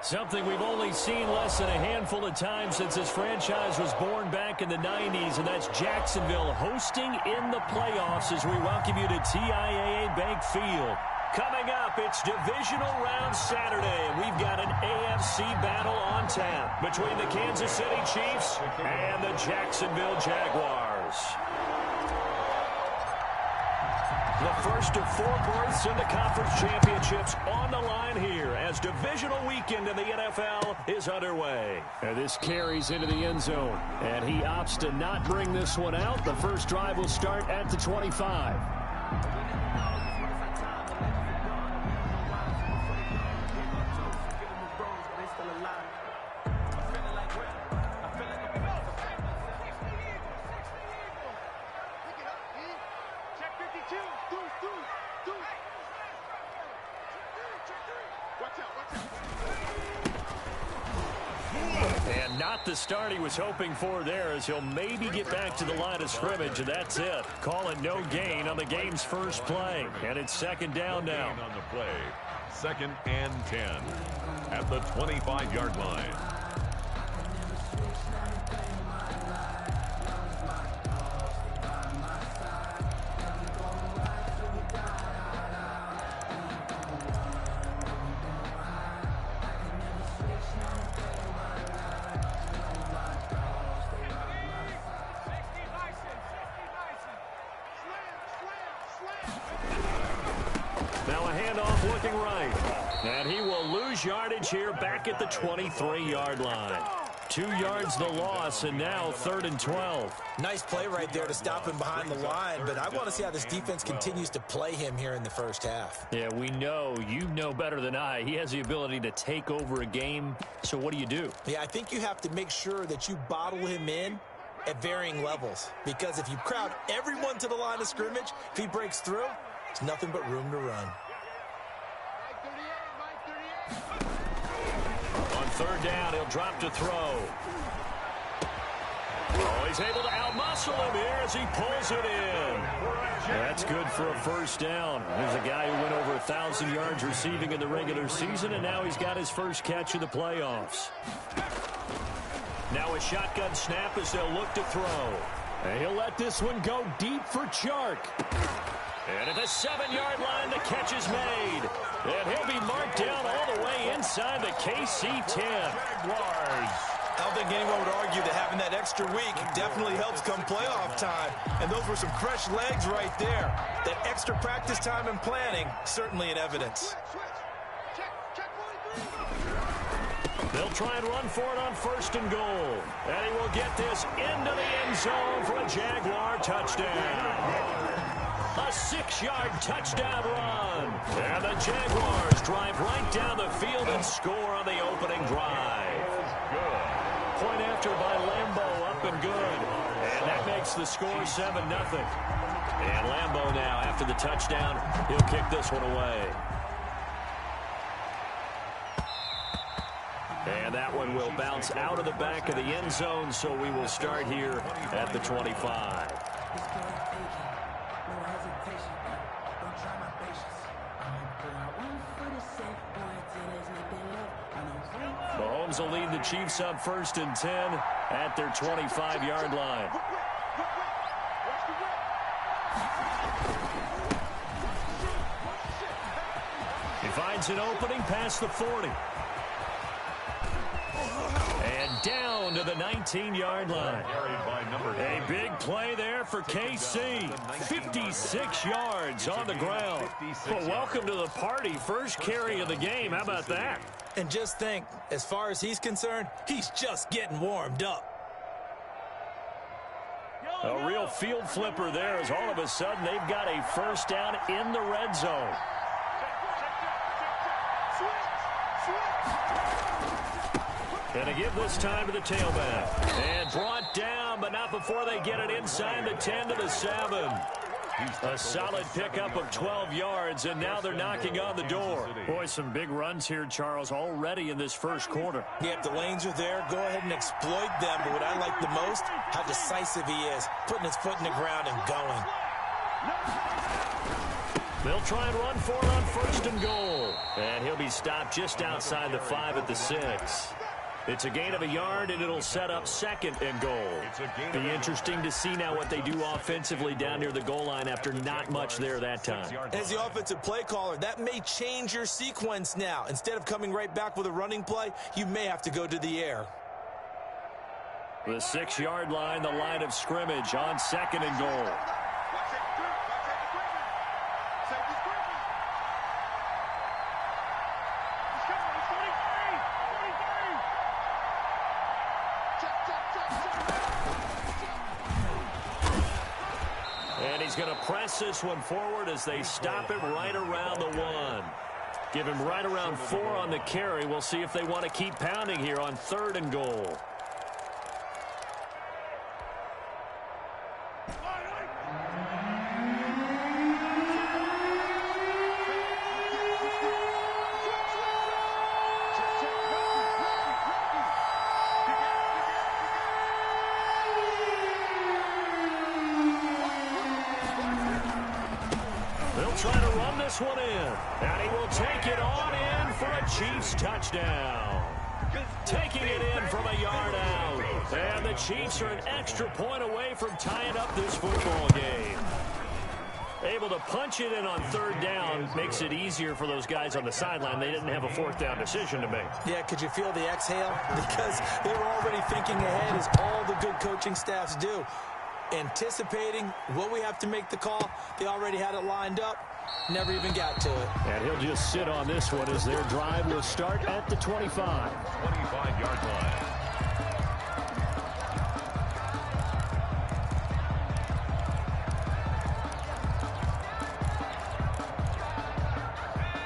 Something we've only seen less than a handful of times since this franchise was born back in the 90s, and that's Jacksonville hosting in the playoffs as we welcome you to TIAA Bank Field. Coming up, it's Divisional Round Saturday, and we've got an AFC battle on tap between the Kansas City Chiefs and the Jacksonville Jaguars. The first of 4 berths in the conference championships on the line here as divisional weekend in the NFL is underway. And this carries into the end zone, and he opts to not bring this one out. The first drive will start at the 25. And not the start he was hoping for there, as he'll maybe get back to the line of scrimmage, and that's it. Call it no gain on the game's first play. And it's second down now. On the play, 2nd and 10 at the 25-yard line. Now a handoff looking right. And he will lose yardage here back at the 23-yard line. 2 yards the loss, and now 3rd and 12. Nice play right there to stop him behind the line, but I want to see how this defense continues to play him here in the first half. Yeah, we know, you know better than I, he has the ability to take over a game. So what do? Yeah, I think you have to make sure that you bottle him in at varying levels, because if you crowd everyone to the line of scrimmage, if he breaks through, there's nothing but room to run. On 3rd down, he'll drop to throw. Oh, he's able to outmuscle him here as he pulls it in. That's good for a first down. There's a guy who went over 1,000 yards receiving in the regular season, and now he's got his first catch in the playoffs. Now a shotgun snap as they'll look to throw. And he'll let this one go deep for Chark. And at the 7-yard line, the catch is made. And he'll be marked down all the way inside the KC 10. Jaguars. I don't think anyone would argue that having that extra week definitely helps come playoff time. And those were some fresh legs right there. That extra practice time and planning, certainly in evidence. They'll try and run for it on 1st and goal. And he will get this into the end zone for a Jaguar touchdown. A 6-yard touchdown run. And the Jaguars drive right down the field and score on the opening drive. Point after by Lambeau, up and good. And that makes the score 7-0. And Lambeau now, after the touchdown, he'll kick this one away. And that one will bounce out of the back of the end zone, so we will start here at the 25. Mahomes will lead the Chiefs up 1st and 10 at their 25-yard line. He finds an opening past the 40. And down to the 19-yard line. A big play there for KC. 56 yards on the ground. Well, welcome to the party. First carry of the game. How about that? And just think, as far as he's concerned, he's just getting warmed up. A real field flipper there, as all of a sudden they've got a first down in the red zone. And to give this time to the tailback. And brought down, but not before they get it inside the 10 to the 7. A solid pickup of 12 yards, and now they're knocking on the door. Boy, some big runs here, Charles, already in this first quarter. Yeah, if the lanes are there, go ahead and exploit them. But what I like the most, how decisive he is, putting his foot in the ground and going. They'll try and run for it on first and goal. And he'll be stopped just outside the 5 at the 6. It's a gain of a yard, and it'll set up second and goal. Be interesting to see now what they do offensively down near the goal line after not much there that time. As the offensive play caller, that may change your sequence now. Instead of coming right back with a running play, you may have to go to the air. The 6-yard line, the line of scrimmage on second and goal. And he's going to press this one forward as they stop it right around the 1. Give him right around 4 on the carry. We'll see if they want to keep pounding here on third and goal. Trying to run this one in, and he will take it on in for a Chiefs touchdown. Taking it in from a yard out, and the Chiefs are an extra point away from tying up this football game. Able to punch it in on third down makes it easier for those guys on the sideline. They didn't have a fourth down decision to make. Yeah, could you feel the exhale? Because they were already thinking ahead, as all the good coaching staffs do. Anticipating what we have to make the call. They already had it lined up. Never even got to it. And he'll just sit on this one as their drive will start at the 25. 25-yard line.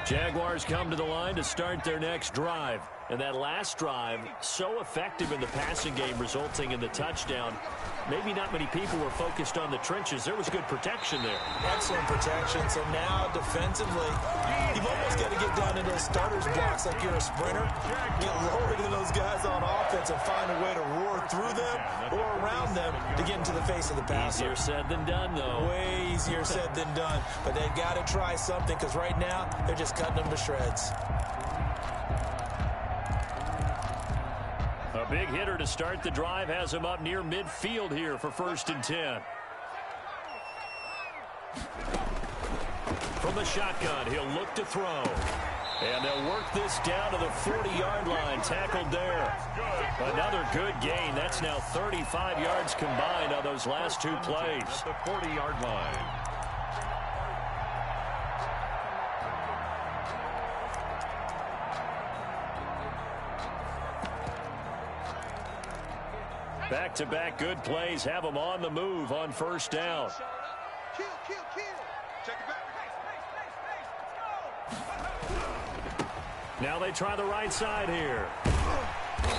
Jaguars come to the line to start their next drive. And that last drive, so effective in the passing game, resulting in the touchdown. Maybe not many people were focused on the trenches. There was good protection there. Excellent protection. So now defensively, you've almost got to get down into those starters blocks like you're a sprinter. Get lower than those guys on offense and find a way to roar through them or around them to get into the face of the passer. Easier said than done, though. Way easier said than done. But they've got to try something, because right now they're just cutting them to shreds. A big hitter to start the drive has him up near midfield here for first and 10. From the shotgun, he'll look to throw. And they'll work this down to the 40-yard line, tackled there. Another good gain. That's now 35 yards combined on those last two plays. At the 40-yard line. Back-to-back good plays have them on the move on first down. Kill. Check it back. Now they try the right side here.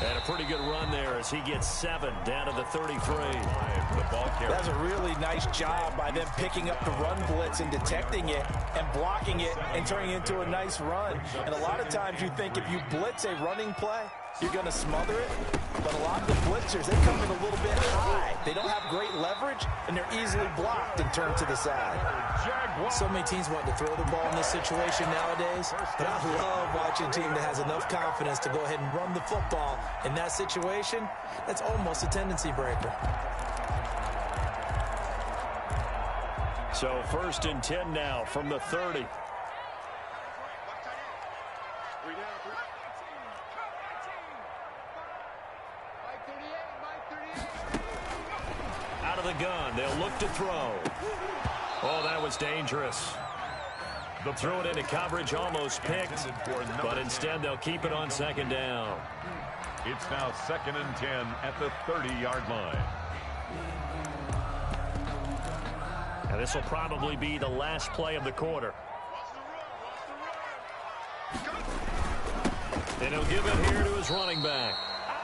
And a pretty good run there as he gets 7 down to the 33. That's a really nice job by them picking up the run blitz and detecting it and blocking it and turning it into a nice run. And a lot of times you think if you blitz a running play, you're going to smother it. But a lot of the blitzers, they come in a little bit high. They don't have great leverage, and they're easily blocked and turned to the side. So many teams want to throw the ball in this situation nowadays, but I love watching a team that has enough confidence to go ahead and run the football. In that situation, that's almost a tendency breaker. So first and 10 now from the 30. Out of the gun, they'll look to throw. Oh, that was dangerous. They'll throw it into coverage, almost picked, but instead they'll keep it on second down. It's now second and 10 at the 30-yard line. And this will probably be the last play of the quarter. And he'll give it here to his running back.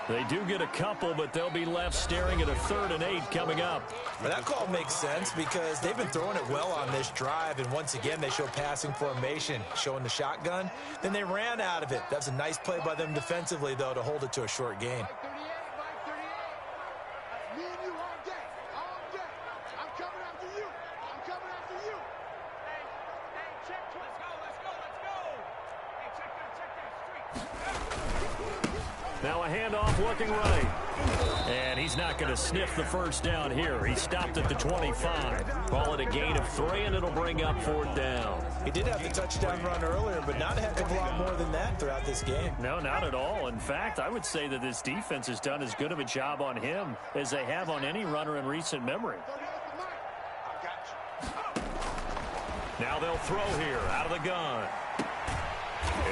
They do get a couple, but they'll be left staring at a 3rd and 8 coming up. Well, that call makes sense because they've been throwing it well on this drive, and once again they show passing formation, showing the shotgun. Then they ran out of it. That's a nice play by them defensively, though, to hold it to a short gain. Now a handoff looking right. And he's not going to sniff the first down here. He stopped at the 25. Call it a gain of 3, and it'll bring up 4th down. He did have the touchdown run earlier, but not a heck of a lot more than that throughout this game. No, not at all. In fact, I would say that this defense has done as good of a job on him as they have on any runner in recent memory. Now they'll throw here out of the gun.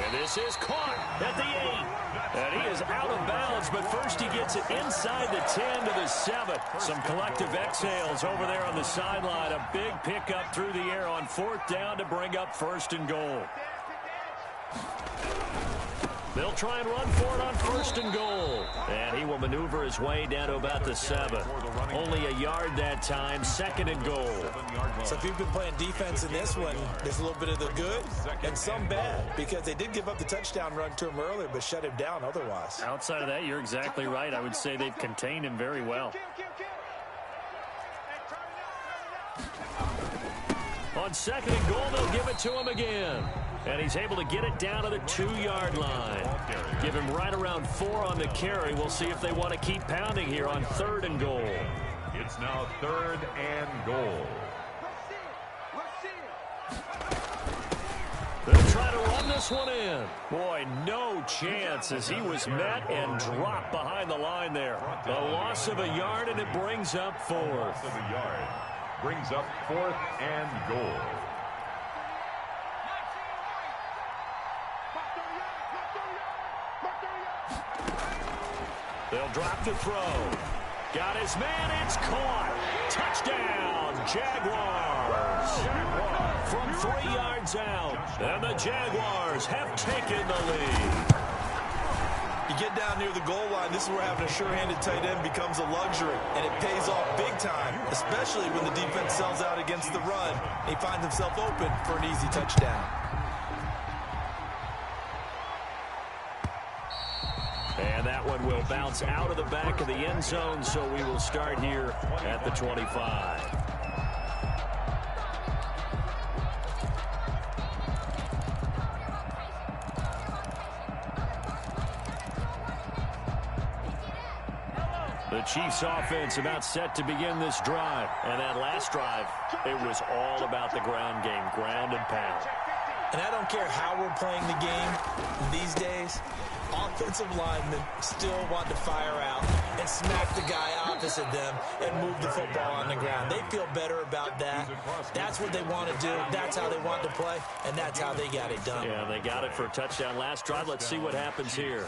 And this is caught at the 8. And he is out of bounds, but first he gets it inside the 10 to the 7. Some collective exhales over there on the sideline. A big pickup through the air on 4th down to bring up 1st and goal. They'll try and run for it on 1st and goal. And he will maneuver his way down to about the 7. Only a yard that time, 2nd and goal. So if you've been playing defense in this one, there's a little bit of the good and some bad, because they did give up the touchdown run to him earlier, but shut him down otherwise. Outside of that, you're exactly right. I would say they've contained him very well. On 2nd and goal, they'll give it to him again. And he's able to get it down to the 2-yard line. Give him right around 4 on the carry. We'll see if they want to keep pounding here on 3rd and goal. It's now 3rd and goal. They'll try to run this one in. Boy, no chance as he was met and dropped behind the line there. A loss of a yard, and it brings up 4th. Loss of a yard. Brings up 4th and goal. They'll drop to throw. Got his man. It's caught. Touchdown, Jaguars. From 3 yards out. And the Jaguars have taken the lead. You get down near the goal line, this is where having a sure-handed tight end becomes a luxury, and it pays off big time, especially when the defense sells out against the run. He finds himself open for an easy touchdown. And that one will bounce out of the back of the end zone, so we will start here at the 25. The Chiefs offense about set to begin this drive. And that last drive, it was all about the ground game, ground and pound. And I don't care how we're playing the game these days, offensive linemen still want to fire out and smack the guy opposite them and move the football on the ground. They feel better about that. That's what they want to do. That's how they want to play, and that's how they got it done. Yeah, they got it for a touchdown last drive. Let's see what happens here.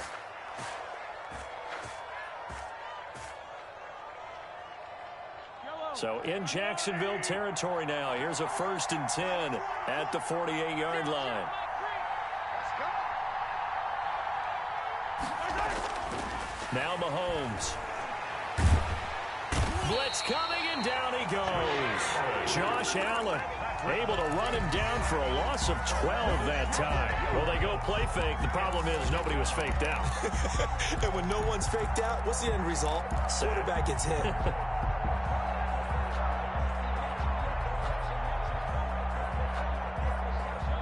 So in Jacksonville territory now. Here's a 1st and 10 at the 48-yard line. Now Mahomes. Blitz coming, and down he goes. Josh Allen able to run him down for a loss of 12 that time. Well, they go play fake. The problem is nobody was faked out. And when no one's faked out, what's the end result? Quarterback gets hit.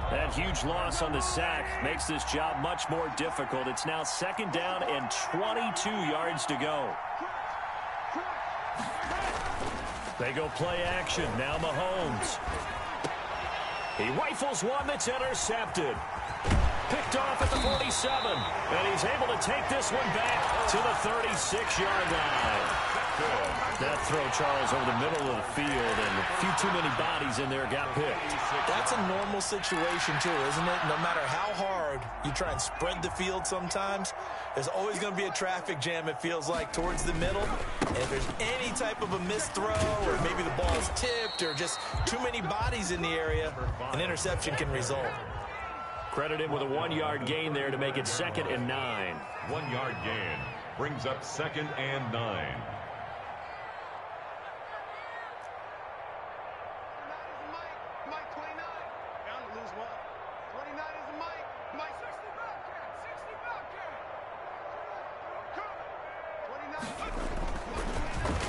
That huge loss on the sack makes this job much more difficult. It's now 2nd down and 22 yards to go. They go play action. Now Mahomes. He rifles one that's intercepted. Picked off at the 47. And he's able to take this one back to the 36-yard line. That throw, Charles, over the middle of the field, and a few too many bodies in there got picked. That's a normal situation, too, isn't it? No matter how hard you try and spread the field sometimes, there's always going to be a traffic jam, it feels like, towards the middle. And if there's any type of a missed throw, or maybe the ball's tipped, or just too many bodies in the area, an interception can result. Credit him with a 1-yard gain there to make it 2nd and 9. 1-yard gain brings up 2nd and 9.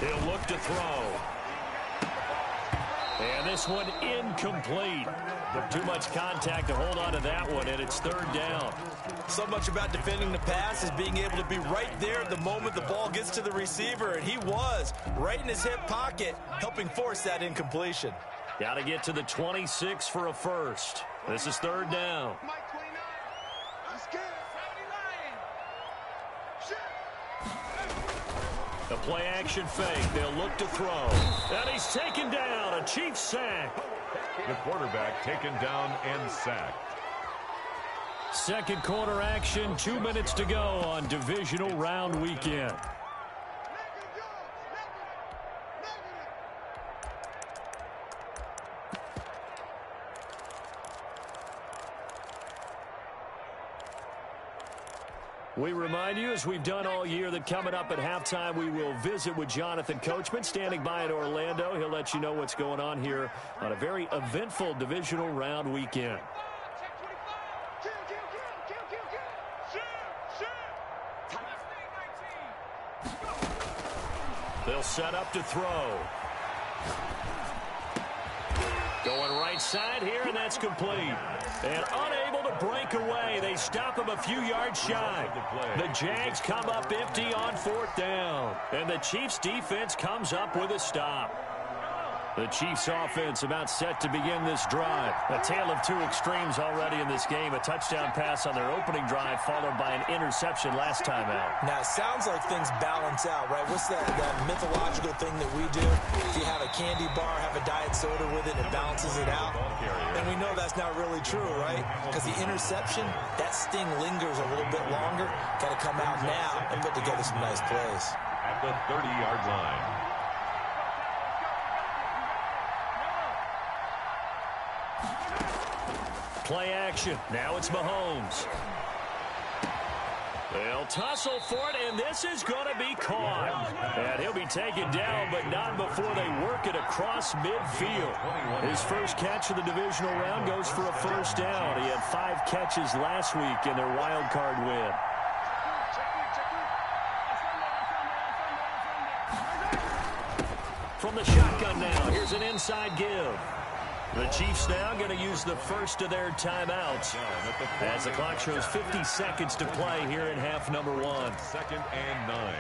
He'll look to throw. And this one incomplete. Too much contact to hold on to that one, and it's third down. So much about defending the pass is being able to be right there at the moment the ball gets to the receiver, and he was right in his hip pocket, helping force that incompletion. Got to get to the 26 for a first. This is third down. The play action fake. They'll look to throw. And he's taken down. A Chiefs sack. The quarterback taken down and sacked. Second quarter action. 2 minutes to go on divisional round weekend. We remind you, as we've done all year, that coming up at halftime, we will visit with Jonathan Coachman, standing by in Orlando. He'll let you know what's going on here on a very eventful divisional round weekend. They'll set up to throw. Going right side here, and that's complete. And unable to break away. They stop him a few yards shy. The Jags come up empty on fourth down. And the Chiefs defense comes up with a stop. The Chiefs offense about set to begin this drive. A tale of two extremes already in this game. A touchdown pass on their opening drive followed by an interception last time out. Now, it sounds like things balance out, right? What's that mythological thing that we do? If you have a candy bar, have a diet soda with it, it balances it out. And we know that's not really true, right? Because the interception, that sting lingers a little bit longer. Got to come out now and put together some nice plays. At the 30-yard line. Play action. Now it's Mahomes. They'll tussle for it, and this is going to be caught. And he'll be taken down, but not before they work it across midfield. His first catch of the divisional round goes for a first down. He had 5 catches last week in their wild card win. From the shotgun now, here's an inside give. The Chiefs now going to use the first of their timeouts as the clock shows 50 seconds to play here in half number 1. Second and 9.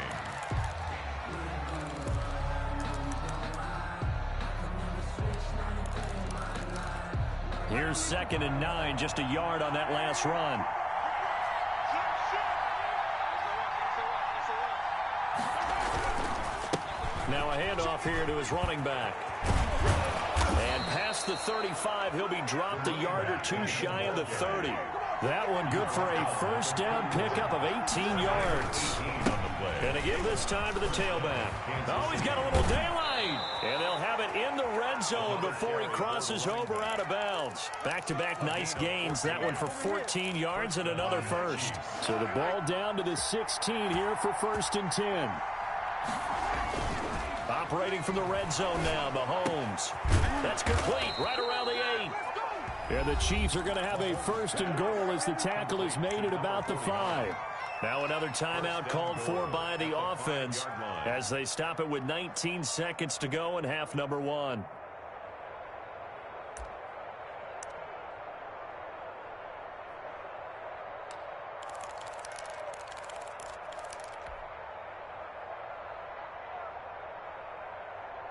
Here's second and 9, just a yard on that last run. Now a handoff here to his running back. And past the 35, he'll be dropped a yard or two shy of the 30. That one good for a first down pickup of 18 yards. Gonna give this time to the tailback. Oh, he's got a little daylight. And they'll have it in the red zone before he crosses over out of bounds. Back-to-back nice gains. That one for 14 yards and another first. So the ball down to the 16 here for first and 10. Operating from the red zone now, Mahomes. That's complete right around the 8. And the Chiefs are going to have a first and goal as the tackle is made at about the 5. Now another timeout called for by the offense as they stop it with 19 seconds to go in half number 1.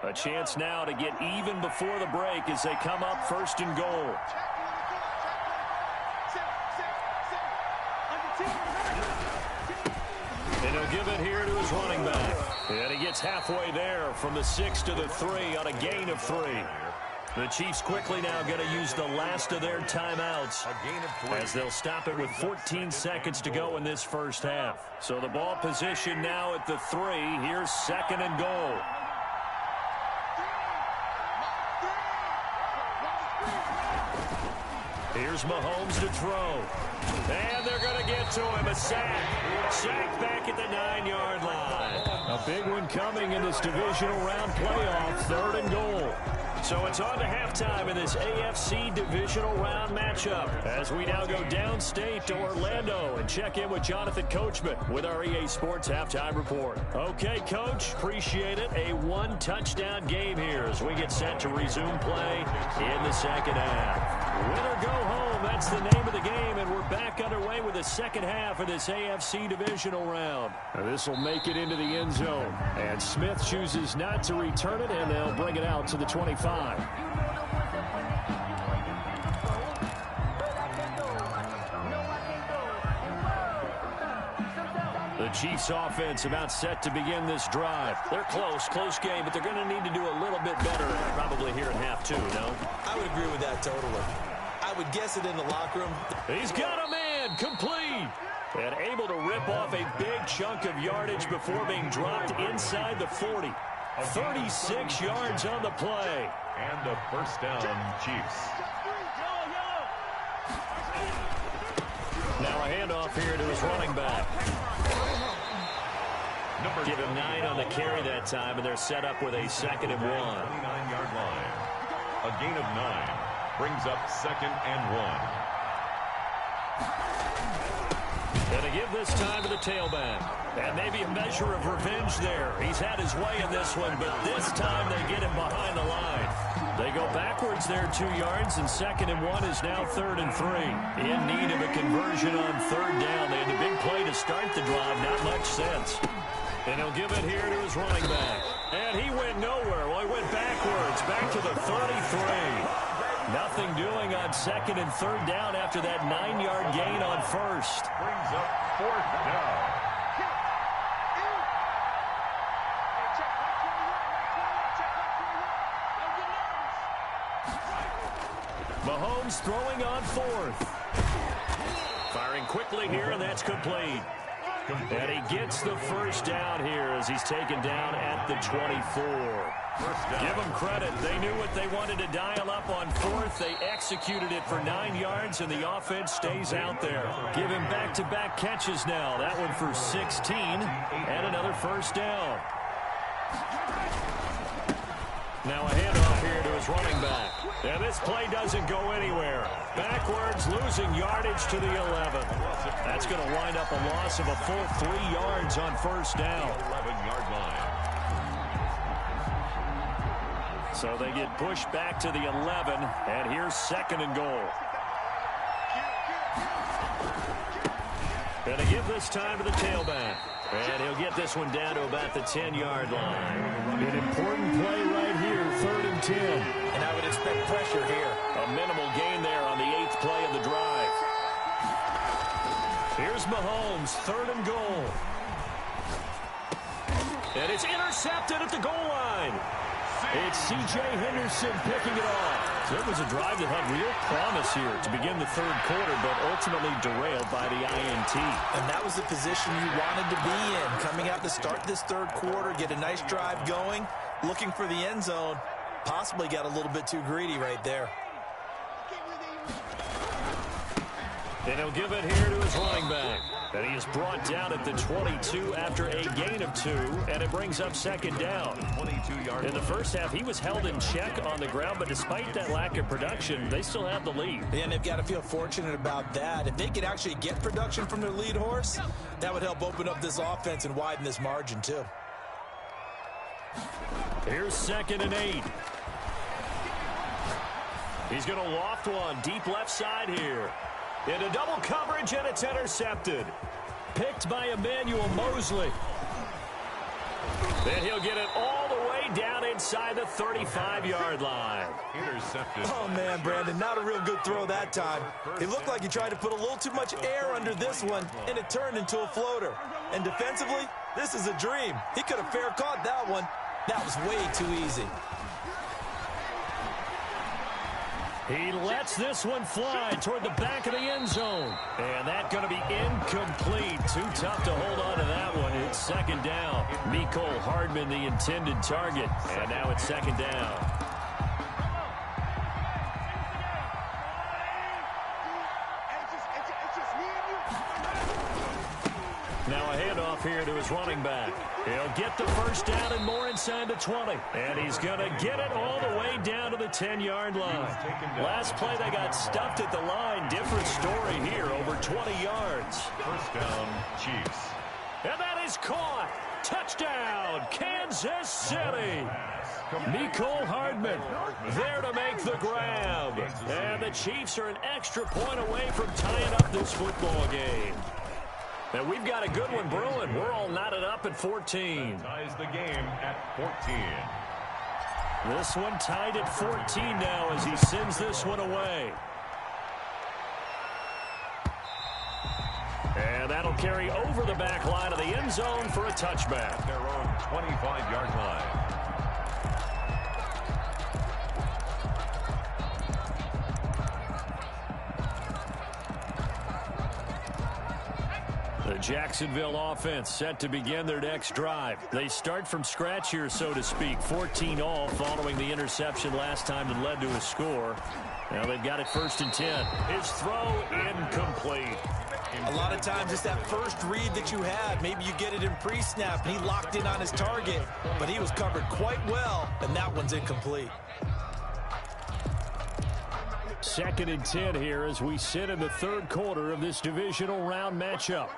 A chance now to get even before the break as they come up first and goal. And he'll give it here to his running back. And he gets halfway there from the 6 to the 3 on a gain of 3. The Chiefs quickly now going to use the last of their timeouts as they'll stop it with 14 seconds to go in this first half. So the ball position now at the 3. Here's second and goal. Here's Mahomes to throw. And they're going to get to him. A sack. Sack back at the 9-yard line. A big one coming in this divisional round playoff. Third and goal. So it's on to halftime in this AFC divisional round matchup as we now go downstate to Orlando and check in with Jonathan Coachman with our EA Sports Halftime Report. Okay, Coach, appreciate it. A one-touchdown game here as we get set to resume play in the second half. Win or go home, that's the name of the game, and we're back underway with the second half of this AFC divisional round. This will make it into the end zone, and Smith chooses not to return it, and they'll bring it out to the 25. The Chiefs offense about set to begin this drive. They're close game, but they're going to need to do a little bit better probably here in half two, no? I would agree with that totally. I would guess it in the locker room. He's got a man complete. And able to rip off a big chunk of yardage before being dropped inside the 40. 36 yards on the play. And a first down, Chiefs. Now a handoff here to his running back. Give him 9 on the carry that time, and they're set up with a 2nd and 1. 29-yard line. A gain of 9 brings up 2nd and 1. And to give this time to the tailback. And maybe a measure of revenge there. He's had his way in this one, but this time they get him behind the line. They go backwards there 2 yards, and 2nd and 1 is now 3rd and 3. In need of a conversion on 3rd down. They had a big play to start the drive, not much sense. And he'll give it here to his running back. And he went nowhere. Well, he went backwards, back to the 33. Nothing doing on 2nd and 3rd down after that 9-yard gain on 1st. Brings up 4th down. Mahomes throwing on 4th. Firing quickly here, and that's complete. And he gets the first down here as he's taken down at the 24. Give them credit. They knew what they wanted to dial up on 4th. They executed it for 9 yards, and the offense stays out there. Give him back-to-back catches now. That one for 16, and another first down. Now a handoff here to his running back. And this play doesn't go anywhere. Backwards, losing yardage to the 11. That's going to wind up a loss of a full 3 yards on first down. 11-yard line. So they get pushed back to the 11, and here's 2nd and goal. And they give this time to the tailback. And he'll get this one down to about the 10-yard line. An important play right here, 3rd and 10. And I would expect pressure here. A minimal gain there on the 8th play of the drive. Here's Mahomes, 3rd and goal. And it's intercepted at the goal line. It's C.J. Henderson picking it off. So it was a drive that had real promise here to begin the 3rd quarter, but ultimately derailed by the INT. And that was the position you wanted to be in. Coming out to start this 3rd quarter, get a nice drive going, looking for the end zone. Possibly got a little bit too greedy right there. And he'll give it here to his running back. And he is brought down at the 22 after a gain of 2, and it brings up 2nd down. 22-yard. In the first half, he was held in check on the ground, but despite that lack of production, they still have the lead. And they've got to feel fortunate about that. If they could actually get production from their lead horse, that would help open up this offense and widen this margin, too. Here's 2nd and 8. He's going to loft one deep left side here. Into double coverage, and it's intercepted. Picked by Emmanuel Mosley. Then he'll get it all the way down inside the 35-yard line. Intercepted. Oh, man, Brandon, not a real good throw that time. It looked like he tried to put a little too much air under this one, and it turned into a floater. And defensively, this is a dream. He could have fair caught that one. That was way too easy. He lets this one fly toward the back of the end zone. And that's going to be incomplete. Too tough to hold on to that one. It's 2nd down. Mecole Hardman, the intended target. And now it's 2nd down. Now a handoff here to his running back. He'll get the first down and more inside the 20. And he's going to get it all the way down to the 10-yard line. Last play, they got stuffed at the line. Different story here, over 20 yards. First down, Chiefs. And that is caught. Touchdown, Kansas City. Nicole Hardman there to make the grab. And the Chiefs are an extra point away from tying up this football game. And we've got a good one brewing. We're all knotted up at 14. Ties the game at 14. This one tied at 14 now as he sends this one away. And that'll carry over the back line of the end zone for a touchback. Their own 25-yard line. The Jacksonville offense set to begin their next drive. They start from scratch here, so to speak. 14 all following the interception last time that led to a score. Now they've got it 1st and 10. His throw incomplete. A lot of times it's that first read that you had. Maybe you get it in pre-snap and he locked in on his target, but he was covered quite well, and that one's incomplete. 2nd and 10 here as we sit in the 3rd quarter of this divisional round matchup.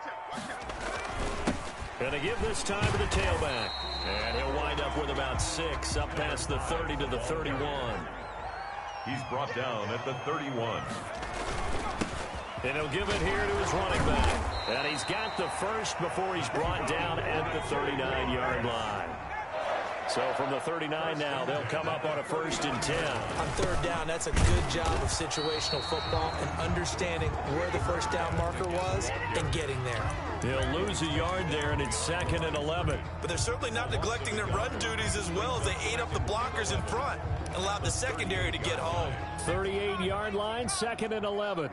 Gonna give this time to the tailback. And he'll wind up with about 6 up past the 30 to the 31. He's brought down at the 31. And he'll give it here to his running back. And he's got the first before he's brought down at the 39-yard line. So from the 39 now, they'll come up on a 1st and 10. On 3rd down, that's a good job of situational football and understanding where the first down marker was and getting there. They'll lose a yard there, and it's 2nd and 11. But they're certainly not neglecting their run duties as well as they ate up the blockers in front and allowed the secondary to get home. 38-yard line, 2nd and 11.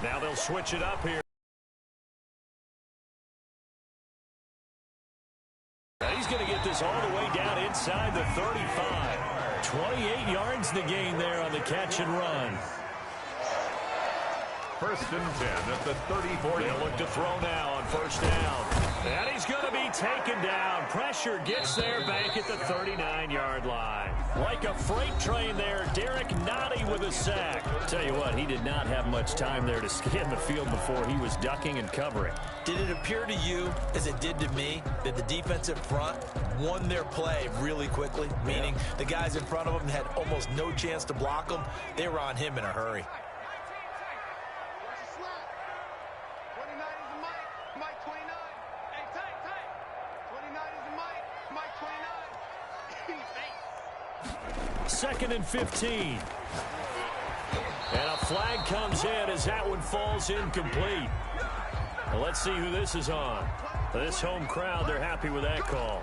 Now they'll switch it up here. He's going to get this all the way down inside the 35. 28 yards the gain there on the catch and run. 1st and 10 at the 34. They'll look to throw now on 1st down. And he's going to be taken down. Pressure gets there back at the 39-yard line. Like a freight train there, Derek Nottie with a sack. Tell you what, he did not have much time there to scan the field before he was ducking and covering. Did it appear to you, as it did to me, that the defensive front won their play really quickly? Meaning the guys in front of them had almost no chance to block them. They were on him in a hurry. Second and 15. And a flag comes in as that one falls incomplete. Well, let's see who this is on. This home crowd, they're happy with that call.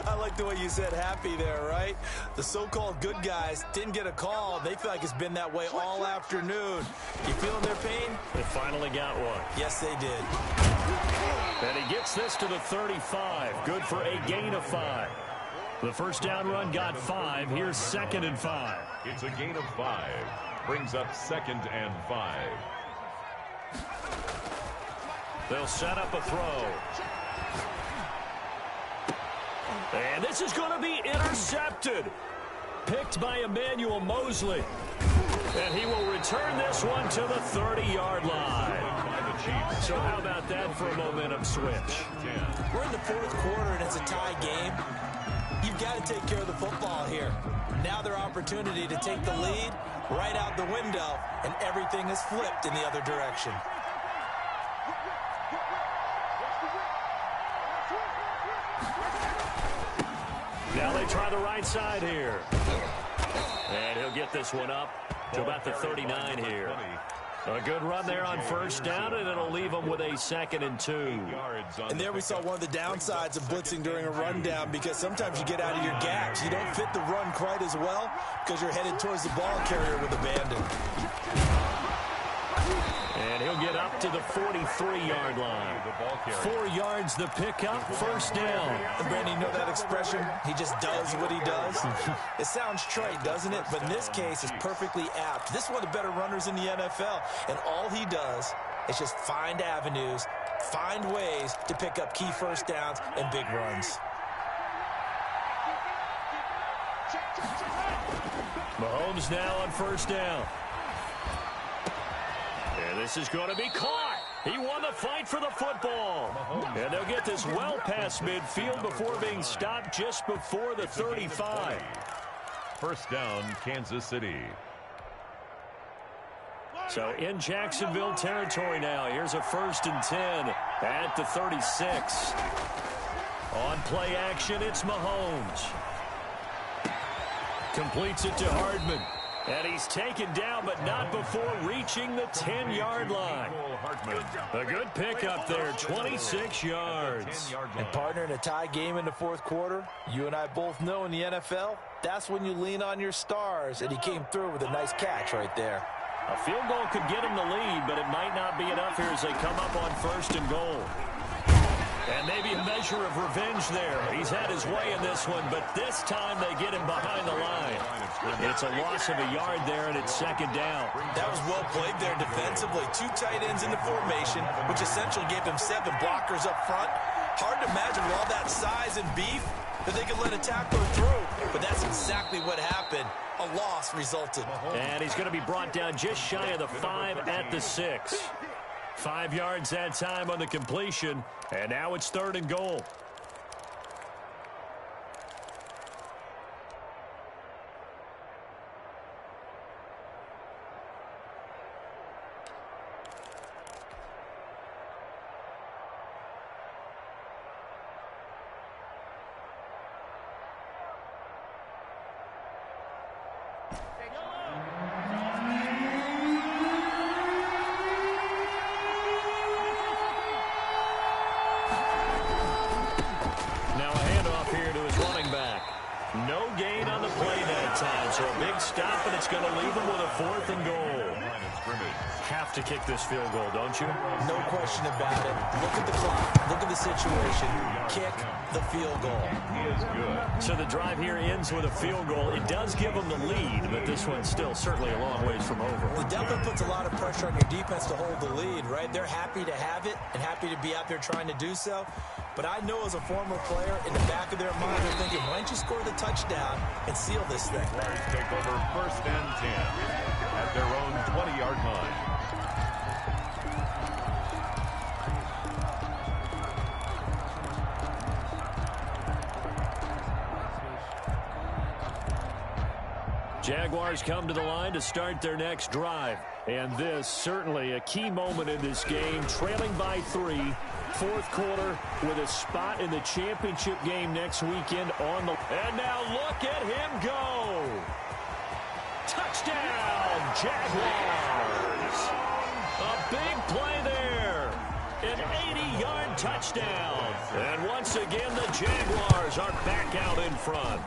I like the way you said happy there, right? The so-called good guys didn't get a call. They feel like it's been that way all afternoon. You feeling their pain? They finally got one. Yes, they did. And he gets this to the 35. Good for a gain of 5. The first down run got 5. Here's 2nd and 5. It's a gain of 5. Brings up 2nd and 5. They'll set up a throw. And this is going to be intercepted. Picked by Emmanuel Mosley. And he will return this one to the 30-yard line. So how about that for a momentum switch? We're in the 4th quarter and it's a tie game. You've got to take care of the football here. Now their opportunity to take the lead right out the window, and everything is flipped in the other direction. Now they try the right side here. And he'll get this one up to about the 39 here. A good run there on 1st down, and it'll leave them with a 2nd and 2. And there we saw one of the downsides of blitzing during a rundown, because sometimes you get out of your gaps. You don't fit the run quite as well because you're headed towards the ball carrier with abandon. And he'll get up to the 43-yard line. 4 yards the pickup, first down. And Brandon, you know that expression? He just does what he does. It sounds trite, doesn't it? But in this case, it's perfectly apt. This is one of the better runners in the NFL. And all he does is just find avenues, find ways to pick up key first downs and big runs. Mahomes now on first down. And this is going to be caught. He won the fight for the football. And they'll get this well past midfield before being stopped just before the 35. First down, Kansas City. So in Jacksonville territory now. Here's a 1st and 10 at the 36. On play action, it's Mahomes. Completes it to Hardman. And he's taken down, but not before reaching the 10-yard line. A good pickup there, 26 yards. And partner, in a tie game in the fourth quarter, you and I both know in the NFL, that's when you lean on your stars, and he came through with a nice catch right there. A field goal could get him the lead, but it might not be enough here as they come up on 1st and goal. And maybe a measure of revenge there. He's had his way in this one, but this time they get him behind the line. It's a loss of a yard there, and it's 2nd down. That was well played there defensively. 2 tight ends in the formation, which essentially gave them 7 blockers up front. Hard to imagine with all that size and beef that they could let a tackler through, but that's exactly what happened. A loss resulted. And he's going to be brought down just shy of the 5 at the 6. 5 yards that time on the completion, and now it's 3rd and goal. No gain on the play that time, so a big stop, and it's going to leave them with a 4th and goal. Have to kick this field goal, don't you? No question about it. Look at the clock. Look at the situation. Kick the field goal. He is good. So the drive here ends with a field goal. It does give them the lead, but this one's still certainly a long ways from over. It definitely puts a lot of pressure on your defense to hold the lead, right? They're happy to have it and happy to be out there trying to do so. But I know as a former player, in the back of their mind, they're thinking, why don't you score the touchdown and seal this thing? Jaguars take over 1st and 10 at their own 20-yard line. Jaguars come to the line to start their next drive. And this, certainly a key moment in this game, trailing by 3. 4th quarter with a spot in the championship game next weekend on the... And now look at him go! Touchdown, Jaguars! A big play there. An 80-yard touchdown. And once again, the Jaguars are back out in front.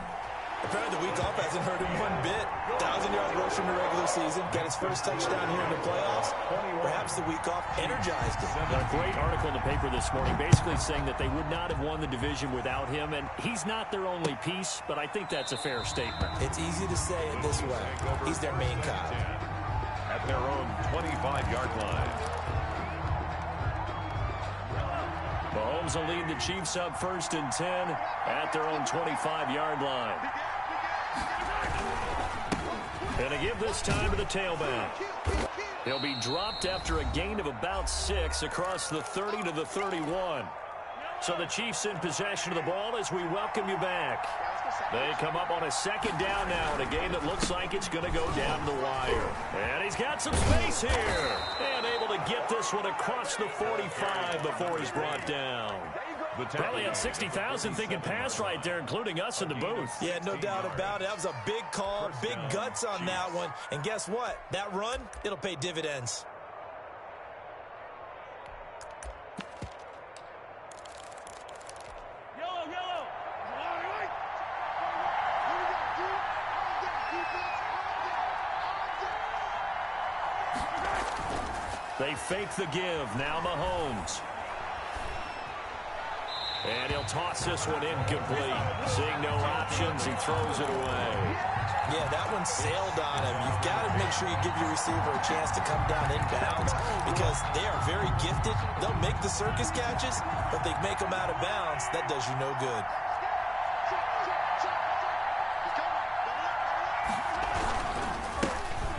Apparently the week off hasn't hurt him one bit. 1,000-yard rush in the regular season. Got his first touchdown here in the playoffs. Perhaps the week off energized him. A great article in the paper this morning basically saying that they would not have won the division without him. And he's not their only piece, but I think that's a fair statement. It's easy to say it this way. He's their main guy. At their own 25-yard line. Mahomes will lead the Chiefs up 1st and 10 at their own 25-yard line. And a give this time to the tailback. He'll be dropped after a gain of about 6 across the 30 to the 31. So the Chiefs in possession of the ball as we welcome you back. They come up on a 2nd down now in a game that looks like it's going to go down the wire. And he's got some space here. And able to get this one across the 45 before he's brought down. Probably had 60,000 thinking pass right there, including us in the booth. Yeah, no doubt about it. That was a big call, big guts on that one. And guess what? That run, it'll pay dividends. They fake the give. Now Mahomes. And he'll toss this one incomplete. Seeing no options, he throws it away. Yeah, that one sailed on him. You've got to make sure you give your receiver a chance to come down inbounds because they are very gifted. They'll make the circus catches, but they make them out of bounds. That does you no good.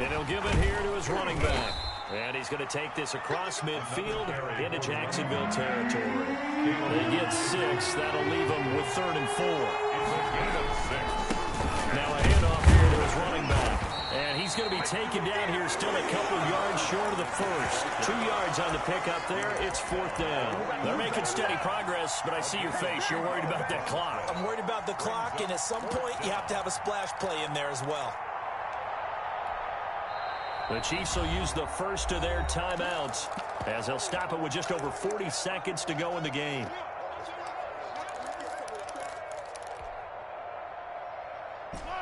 And he'll give it here to his running back. And he's going to take this across midfield into Jacksonville territory. They get 6. That'll leave them with 3rd and 4. Now a handoff here to his running back. And he's going to be taken down here still a couple yards short of the first. 2 yards on the pickup there. It's 4th down. They're making steady progress, but I see your face. You're worried about that clock. I'm worried about the clock, and at some point you have to have a splash play in there as well. The Chiefs will use the first of their timeouts as they'll stop it with just over 40 seconds to go in the game.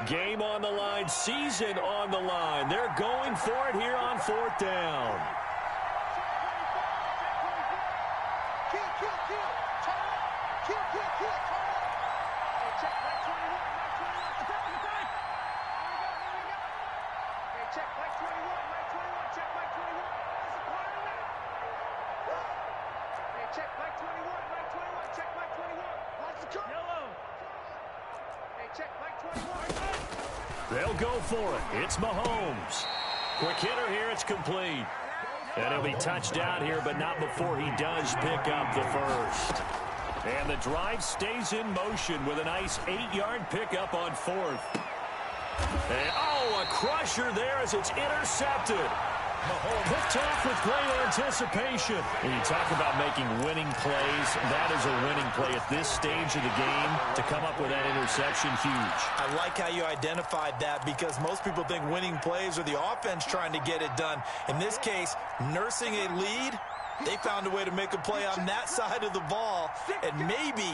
Game on the line, season on the line. They're going for it here on 4th down. They'll go for it. It's Mahomes. Quick hitter here. It's complete. And he'll be touched down here, but not before he does pick up the first. And the drive stays in motion with a nice 8-yard pickup on 4th. And, oh, a crusher there as it's intercepted. Picked off with great anticipation. When you talk about making winning plays, that is a winning play at this stage of the game. To come up with that interception, huge. I like how you identified that because most people think winning plays are the offense trying to get it done. In this case, nursing a lead, they found a way to make a play on that side of the ball and maybe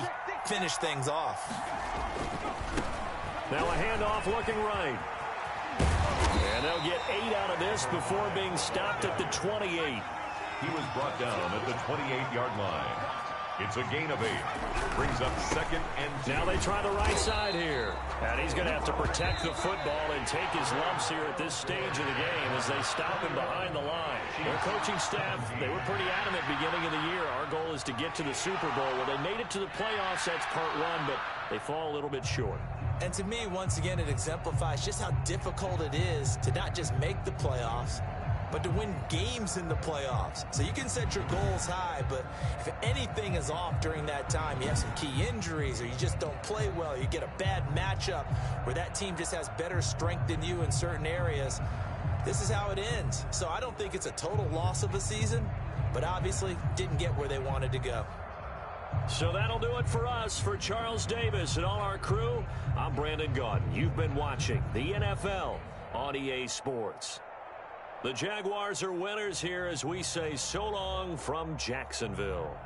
finish things off. Now a handoff looking right. And they'll get 8 out of this before being stopped at the 28. He was brought down at the 28-yard line. It's a gain of 8. Brings up 2nd and 2. Now they try the right side here. And he's going to have to protect the football and take his lumps here at this stage of the game as they stop him behind the line. Their coaching staff, they were pretty adamant beginning of the year. Our goal is to get to the Super Bowl. Well, they made it to the playoffs. That's part 1, but they fall a little bit short. And to me, once again, it exemplifies just how difficult it is to not just make the playoffs, but to win games in the playoffs. So you can set your goals high, but if anything is off during that time, you have some key injuries or you just don't play well, you get a bad matchup where that team just has better strength than you in certain areas, this is how it ends. So I don't think it's a total loss of a season, but obviously didn't get where they wanted to go. So that'll do it for us. For Charles Davis and all our crew, I'm Brandon Gaudin. You've been watching the NFL on EA Sports. The Jaguars are winners here as we say so long from Jacksonville.